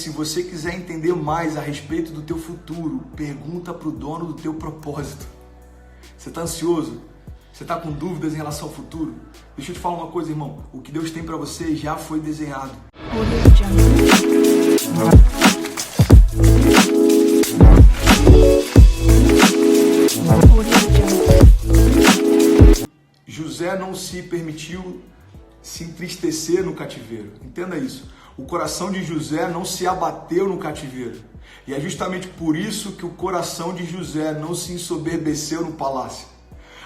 se você quiser entender mais a respeito do teu futuro, pergunta para o dono do teu propósito. Você está ansioso? Você está com dúvidas em relação ao futuro? Deixa eu te falar uma coisa, irmão. O que Deus tem para você já foi desenhado. José não se permitiu se entristecer no cativeiro. Entenda isso. O coração de José não se abateu no cativeiro. E é justamente por isso que o coração de José não se ensoberbeceu no palácio.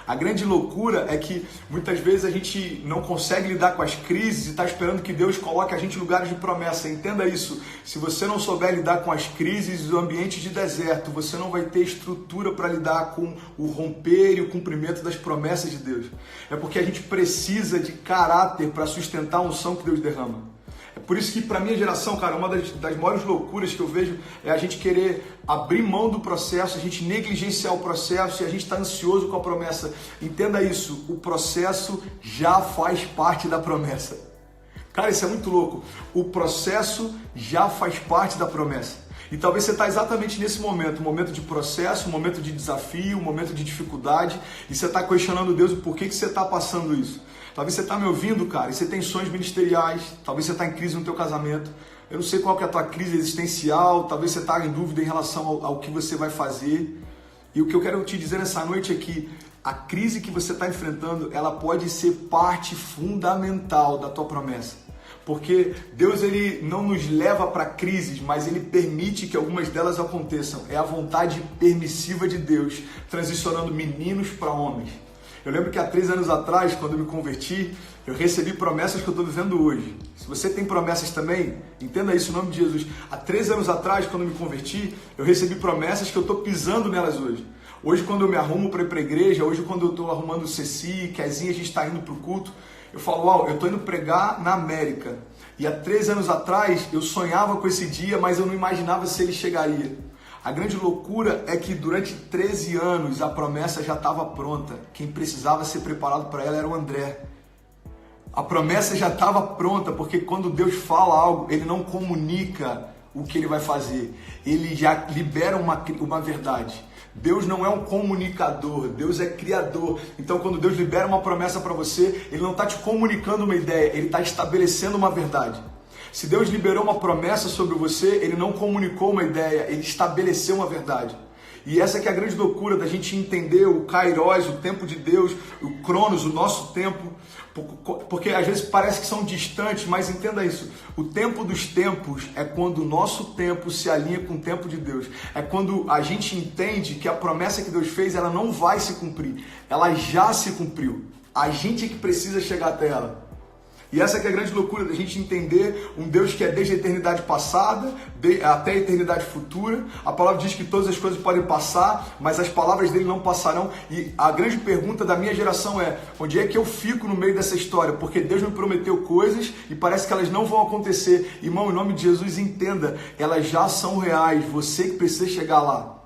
A grande loucura é que muitas vezes a gente não consegue lidar com as crises e está esperando que Deus coloque a gente em lugares de promessa. Entenda isso. Se você não souber lidar com as crises e o ambiente de deserto, você não vai ter estrutura para lidar com o romper e o cumprimento das promessas de Deus. É porque a gente precisa de caráter para sustentar a unção que Deus derrama. É por isso que, para minha geração, cara, uma das maiores loucuras que eu vejo é a gente querer abrir mão do processo, a gente negligenciar o processo e a gente está ansioso com a promessa. Entenda isso, o processo já faz parte da promessa. Cara, isso é muito louco. O processo já faz parte da promessa. E talvez você está exatamente nesse momento, um momento de processo, um momento de desafio, um momento de dificuldade, e você está questionando Deus o porquê que você está passando isso. Talvez você está me ouvindo, cara, e você tem sonhos ministeriais, talvez você está em crise no teu casamento, eu não sei qual que é a tua crise existencial, talvez você está em dúvida em relação ao que você vai fazer. E o que eu quero te dizer nessa noite é que a crise que você está enfrentando, ela pode ser parte fundamental da tua promessa. Porque Deus ele não nos leva para crises, mas Ele permite que algumas delas aconteçam. É a vontade permissiva de Deus, transicionando meninos para homens. Eu lembro que há 3 anos atrás, quando eu me converti, eu recebi promessas que eu estou vivendo hoje. Se você tem promessas também, entenda isso em nome de Jesus. Há 3 anos atrás, quando eu me converti, eu recebi promessas que eu estou pisando nelas hoje. Hoje, quando eu me arrumo para ir para a igreja, hoje quando eu estou arrumando o Ceci, Kezinha, a gente está indo para o culto, eu falo, uau, eu estou indo pregar na América. E há 3 anos atrás, eu sonhava com esse dia, mas eu não imaginava se ele chegaria. A grande loucura é que durante 13 anos a promessa já estava pronta. Quem precisava ser preparado para ela era o André. A promessa já estava pronta, porque quando Deus fala algo, Ele não comunica o que Ele vai fazer. Ele já libera uma verdade. Deus não é um comunicador, Deus é criador. Então quando Deus libera uma promessa para você, Ele não está te comunicando uma ideia, Ele está estabelecendo uma verdade. Se Deus liberou uma promessa sobre você, Ele não comunicou uma ideia, Ele estabeleceu uma verdade. E essa que é a grande loucura da gente entender o Kairos, o tempo de Deus, o Cronos, o nosso tempo, porque às vezes parece que são distantes, mas entenda isso, o tempo dos tempos é quando o nosso tempo se alinha com o tempo de Deus, é quando a gente entende que a promessa que Deus fez, ela não vai se cumprir, ela já se cumpriu, a gente é que precisa chegar até ela. E essa que é a grande loucura da gente entender um Deus que é desde a eternidade passada até a eternidade futura. A palavra diz que todas as coisas podem passar, mas as palavras dele não passarão. E a grande pergunta da minha geração é, onde é que eu fico no meio dessa história? Porque Deus me prometeu coisas e parece que elas não vão acontecer. Irmão, em nome de Jesus, entenda, elas já são reais, você que precisa chegar lá.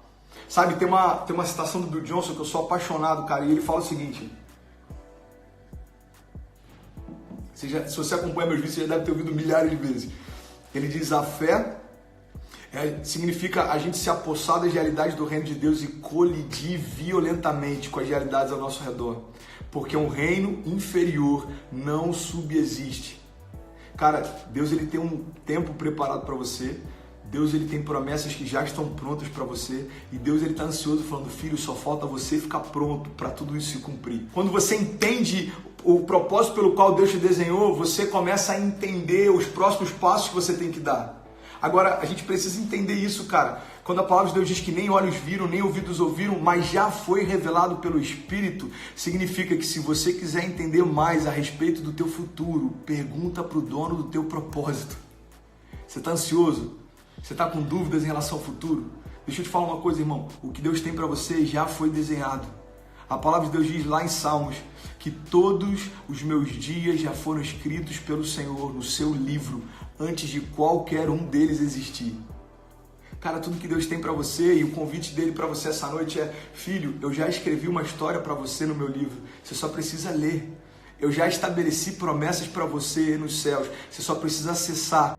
Sabe, tem uma citação do Bill Johnson que eu sou apaixonado, cara, e ele fala o seguinte... Se você acompanha meus vídeos, você já deve ter ouvido milhares de vezes. Ele diz, a fé significa a gente se apossar das realidades do reino de Deus e colidir violentamente com as realidades ao nosso redor. Porque um reino inferior não subexiste. Cara, Deus ele tem um tempo preparado para você. Deus ele tem promessas que já estão prontas para você. E Deus ele está ansioso falando, filho, só falta você ficar pronto para tudo isso se cumprir. Quando você entende o propósito pelo qual Deus te desenhou, você começa a entender os próximos passos que você tem que dar. Agora, a gente precisa entender isso, cara. Quando a palavra de Deus diz que nem olhos viram, nem ouvidos ouviram, mas já foi revelado pelo Espírito, significa que se você quiser entender mais a respeito do teu futuro, pergunta para o dono do teu propósito. Você está ansioso? Você está com dúvidas em relação ao futuro? Deixa eu te falar uma coisa, irmão. O que Deus tem para você já foi desenhado. A palavra de Deus diz lá em Salmos que todos os meus dias já foram escritos pelo Senhor no seu livro, antes de qualquer um deles existir. Cara, tudo que Deus tem para você e o convite dele para você essa noite é, filho, eu já escrevi uma história para você no meu livro, você só precisa ler. Eu já estabeleci promessas para você nos céus, você só precisa acessar.